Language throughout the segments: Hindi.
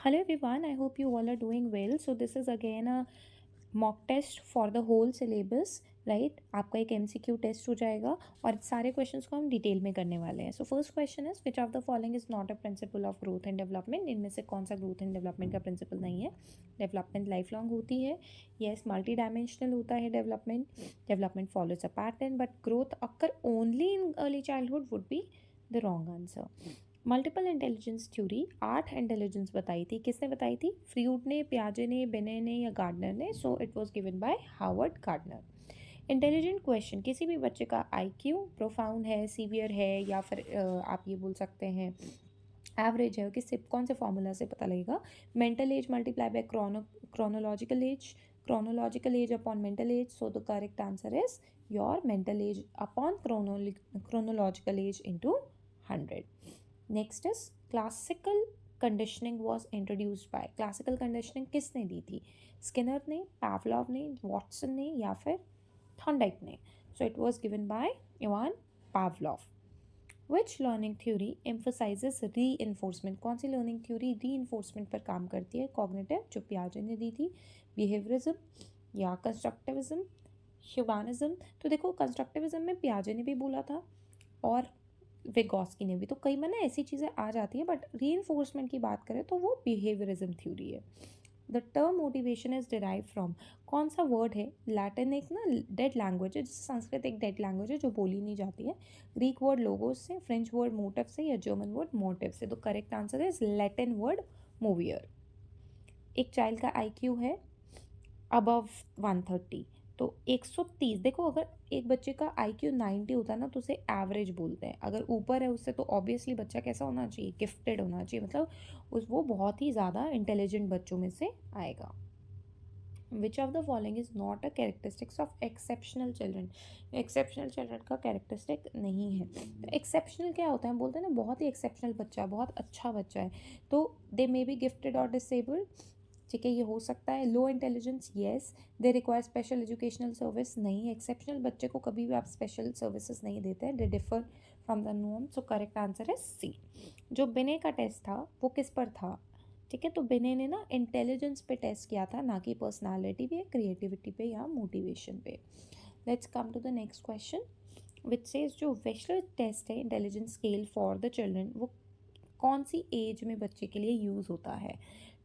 Hello everyone, I hope you all are doing well. So this is again a mock test for the whole syllabus, right आपका एक MCQ टेस्ट हो जाएगा और सारे क्वेश्चंस को हम डिटेल में करने वाले हैं. So first question is which of the following is not a principle of growth and development. इनमें से कौन सा ग्रोथ एंड डेवलपमेंट का प्रिंसिपल नहीं है. डेवलपमेंट लाइफ लॉन्ग होती है. येस, मल्टी डायमेंशनल होता है development. Development follows a pattern but growth occur only in early childhood would be the wrong answer. Multiple intelligence theory 8 intelligence बताई थी. किसने बताई थी? फ्रूट ने, पियाजे ने, बेने ने या गार्डनर ने. So it was given by Howard Gardner. Intelligent question, किसी भी बच्चे का IQ प्रोफाउंड है, सीवियर है या फिर आप ये बोल सकते हैं एवरेज है. किससे, कौन से फॉर्मूला से पता लगेगा? Mental S multiply by chronological age. Chronological age upon mental as. So the correct answer is your mental as upon chronological age into 100. Next is classical conditioning was introduced by. Classical conditioning किसने दी थी? स्किनर ने, पावलोव ने, वॉटसन ने या फिर थॉर्नडाइक ने. So it was given bye Ivan Pavlov. Which learning theory emphasises री इन्फोर्समेंट. कौन सी लर्निंग थ्योरी री इन्फोर्समेंट पर काम करती है? कॉग्निटिव, जो पियाजे ने दी थी, बिहेवियरिज्म या कंस्ट्रक्टिविज्म, ह्यूमनिज्म. तो देखो, कंस्ट्रक्टिविज्म में पियाजे ने भी बोला था और विगॉस्की ने भी. तो कई बार ना ऐसी चीज़ें आ जाती है, बट री की बात करें तो वो बिहेवियरिज्म थ्योरी है. The term motivation is derive from. कौन सा वर्ड है? लैटिन एक ना डेड लैंग्वेज है, जैसे संस्कृत एक डेड लैंग्वेज है जो बोली नहीं जाती है. ग्रीक वर्ड लोगोस से, फ्रेंच वर्ड मोटिव से या जर्मन वर्ड मोटिव से. तो correct answer is Latin word movere. एक चाइल्ड का IQ है अबव 130. तो 130, देखो अगर एक बच्चे का IQ 90 होता है ना तो उसे एवरेज बोलते हैं. अगर ऊपर है उससे तो ऑब्वियसली बच्चा कैसा होना चाहिए? गिफ्टेड होना चाहिए. मतलब वो बहुत ही ज़्यादा इंटेलिजेंट बच्चों में से आएगा. Which of the following is not a characteristics of exceptional children. Exceptional children का कैरेक्टरिस्टिक नहीं है. तो एक्सेप्शनल क्या होता है? बोलते हैं ना बहुत ही एक्सेप्शनल बच्चा है, बहुत अच्छा बच्चा है, तो दे मे बी गिफ्टेड और डिसेबल्ड. ठीक है, ये हो सकता है. Low intelligence, yes. They require special educational service, नहीं. एक्सेप्शनल बच्चे को कभी भी आप स्पेशल सर्विसेज नहीं देते हैं. They differ from the norm. So correct answer है C. जो बिने का टेस्ट था वो किस पर था? ठीक है, तो बिने ने ना इंटेलिजेंस पे टेस्ट किया था, ना कि पर्सनालिटी पे, क्रिएटिविटी पे या मोटिवेशन पे. Let's come to the next question which says जो वेशलर टेस्ट है intelligence scale for the children, वो कौन सी एज में बच्चे के लिए यूज़ होता है?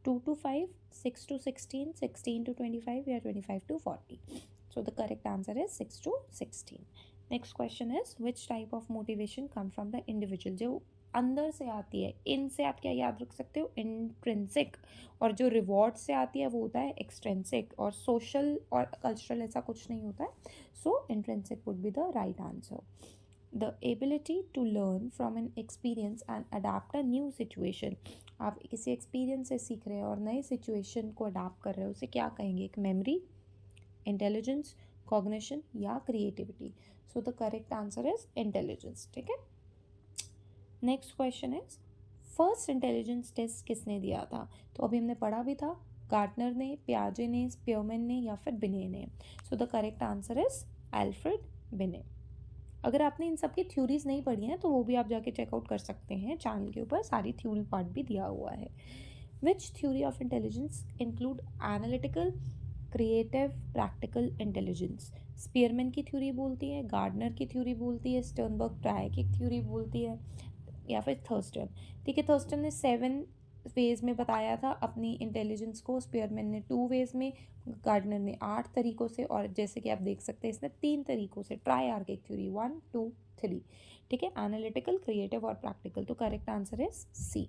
2 to 5, 6 to 16, 16 to 25 या 25 to 40. So the correct answer is 6 to 16. Next question is which type of motivation come from the individual. जो अंदर से आती है, इनसे आप क्या याद रख सकते हो? इंट्रिंसिक. और जो रिवॉर्ड से आती है वो होता है एक्सट्रेंसिक. और सोशल और कल्चरल ऐसा कुछ नहीं होता है. So intrinsic would be the right answer. The ability to learn from an experience and adapt a new situation. आप किसी एक्सपीरियंस से सीख रहे हैं और नए सिचुएशन को अडाप्ट कर रहे हो, उसे क्या कहेंगे? एक मेमोरी, इंटेलिजेंस, कॉग्निशन या creativity. So the correct answer is intelligence. ठीक है. Next question is first intelligence test किसने दिया था? तो अभी हमने पढ़ा भी था, गार्टनर ने, पियाजे ने, स्पीयरमैन ने या फिर बिने ने. So the correct answer is Alfred बिने. अगर आपने इन सब की थ्योरीज नहीं पढ़ी हैं तो वो भी आप जाके चेकआउट कर सकते हैं, चैनल के ऊपर सारी थ्योरी पार्ट भी दिया हुआ है. विच theory of intelligence include analytical, creative, practical intelligence. Spearman की थ्योरी बोलती है, गार्डनर की थ्योरी बोलती है, स्टर्नबर्ग ट्राई की थ्योरी बोलती है या फिर थर्स्टन. ठीक है, थर्स्टन ने 7 वेज में बताया था अपनी इंटेलिजेंस को, स्पीयरमैन ने 2 वेज में, गार्डनर ने 8 तरीकों से, और जैसे कि आप देख सकते हैं इसने 3 तरीकों से. Try archaic theory 1 2 3. ठीक है, एनालिटिकल, क्रिएटिव और प्रैक्टिकल. तो करेक्ट आंसर इज C.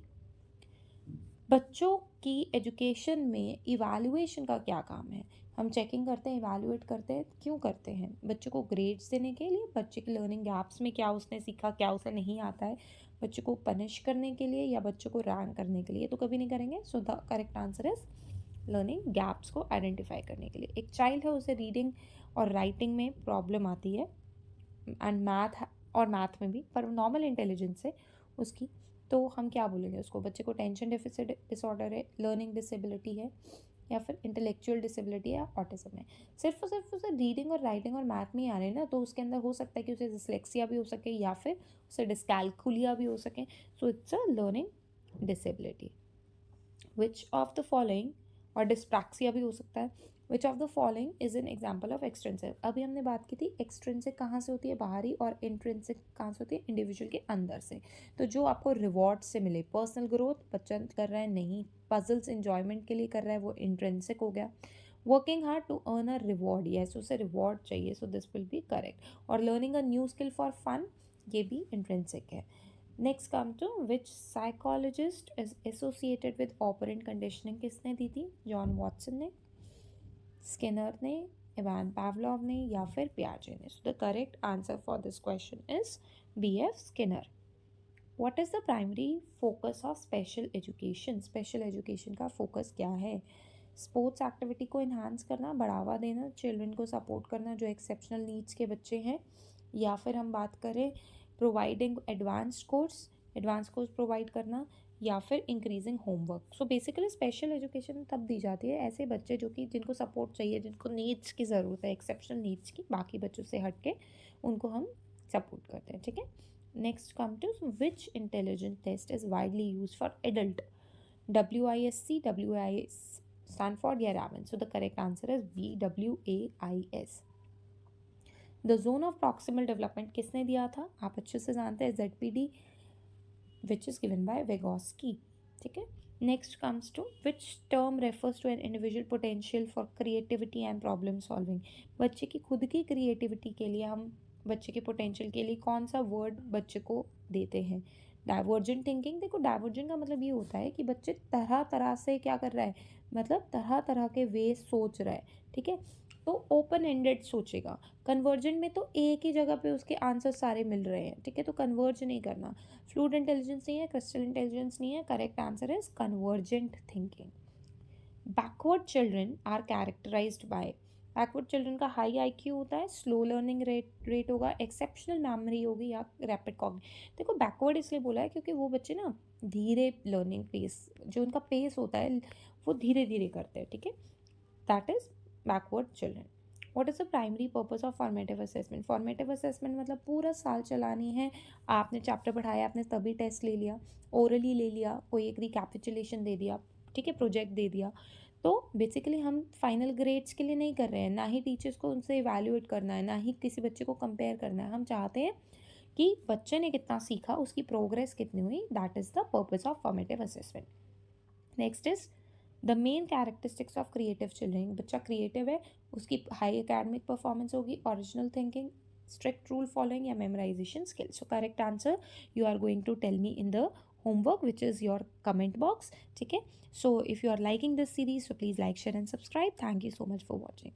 बच्चों की एजुकेशन में इवैल्यूएशन का क्या काम है? हम चेकिंग करते हैं, इवैल्यूएट करते हैं. क्यों करते हैं? बच्चों को ग्रेड्स देने के लिए, बच्चे के लर्निंग गैप्स में क्या उसने सीखा, क्या उसे नहीं आता है, बच्चों को पनिश करने के लिए या बच्चों को रैंक करने के लिए. तो कभी नहीं करेंगे. सो the correct answer is learning gaps को आइडेंटिफाई करने के लिए. एक चाइल्ड है, उसे रीडिंग और राइटिंग में प्रॉब्लम आती है एंड मैथ में भी, पर नॉर्मल इंटेलिजेंस है उसकी. तो हम क्या बोलेंगे उसको? बच्चे को टेंशन डेफिसिट डिसऑर्डर है, लर्निंग डिसेबिलिटी है या फिर इंटेलेक्चुअल डिसेबिलिटी या ऑटिज्म है. सिर्फ और सिर्फ उसे रीडिंग और राइटिंग और मैथ में ही आ रहे हैं ना, तो उसके अंदर हो सकता है कि उसे डिसलेक्सिया भी हो सके या फिर उसे डिस्कैल्कुलिया भी हो सके. So it's a learning disability. Which of the following, और डिस्प्रैक्सिया भी हो सकता है, which of the following is an example of extrinsic. अभी हमने बात की थी एक्सट्रिंसिक कहाँ से होती है, बाहरी, और इंट्रिंसिक कहाँ से होती है, इंडिविजुअल के अंदर से। तो जो आपको रिवॉर्ड से मिले, पर्सनल ग्रोथ बच्चा कर रहा है नहीं, पजल्स इंजॉयमेंट के लिए कर रहा है, वो इंट्रिंसिक हो गया। Working hard to earn a reward, yes उसे रिवॉर्ड चाहिए, so this will be correct. और learning a new skill for fun, ये भी इंट्रिंसिक है। Next come to which psychologist is associated with operant conditioning, किसने दी थी, जॉन वॉटसन ने, स्किनर ने, इवान पावलोव ने, या फिर पियाजे ने। So the correct answer for this question is B F Skinner. What is the primary focus of special education, special education का फोकस क्या है, स्पोर्ट्स एक्टिविटी को इन्हांस करना, बढ़ावा देना, चिल्ड्रन को सपोर्ट करना जो एक्सेप्शनल नीड्स के बच्चे हैं, या फिर हम बात करें प्रोवाइडिंग एडवांस कोर्स प्रोवाइड करना, या फिर increasing homework. So basically special education तब दी जाती है ऐसे बच्चे जो कि जिनको सपोर्ट चाहिए, जिनको नीड्स की ज़रूरत है, एक्सेप्शनल नीड्स की, बाकी बच्चों से हट के उनको हम सपोर्ट करते हैं, ठीक है। Next come to which intelligence test is widely use for adult, WISC, WIS, Stanford या Raven। So the correct answer is B, WAIS। The zone of proximal development किसने दिया था, आप अच्छे से जानते हैं, ZPD, which is given by Vygotsky, ठीक है। Next comes to which term refers to an individual potential for creativity and problem solving, बच्चे की खुद की क्रिएटिविटी के लिए हम बच्चे के पोटेंशियल के लिए कौन सा वर्ड बच्चे को देते हैं, डाइवर्जेंट थिंकिंग। देखो डाइवर्जेंट का मतलब ये होता है कि बच्चे तरह तरह से क्या कर रहा है, मतलब तरह तरह के वे सोच रहा है, ठीक है, तो ओपन एंडेड सोचेगा। कन्वर्जेंट में तो एक ही जगह पे उसके आंसर सारे मिल रहे हैं, ठीक है, तो कन्वर्ज नहीं करना। फ्लूइड इंटेलिजेंस नहीं है, क्रिस्टल इंटेलिजेंस नहीं है, correct answer is convergent thinking. Backward children are characterized by, backward children का हाई IQ होता है, स्लो लर्निंग रेट होगा, एक्सेप्शनल मेमोरी होगी, या रैपिड कॉग्निशन। देखो बैकवर्ड इसलिए बोला है क्योंकि वो बच्चे ना धीरे लर्निंग पेस, जो उनका पेस होता है वो धीरे धीरे करते हैं, ठीक है, that is backward children. What is the primary purpose of formative assessment, formative assessment मतलब पूरा साल चलानी है, आपने चैप्टर पढ़ाया, आपने तभी टेस्ट ले लिया, ओरली ले लिया, कोई एक रिकैपिचुलेशन दे दिया, ठीक है, प्रोजेक्ट दे दिया। तो बेसिकली हम फाइनल ग्रेड्स के लिए नहीं कर रहे हैं, ना ही टीचर्स को उनसे इवैल्यूएट करना है, ना ही किसी बच्चे को कंपेयर करना है, हम चाहते हैं कि बच्चे ने कितना सीखा, उसकी प्रोग्रेस कितनी हुई, that is the purpose of formative assessment. Next is the main characteristics of creative children, बच्चा क्रिएटिव है, उसकी हाई एकेडमिक परफॉर्मेंस होगी, original thinking, strict rule following या memorization skills। So correct answer you are going to tell me in the homework which is your comment box, ठीक है। So if you are liking this series so please like, share and subscribe. Thank you so much for watching.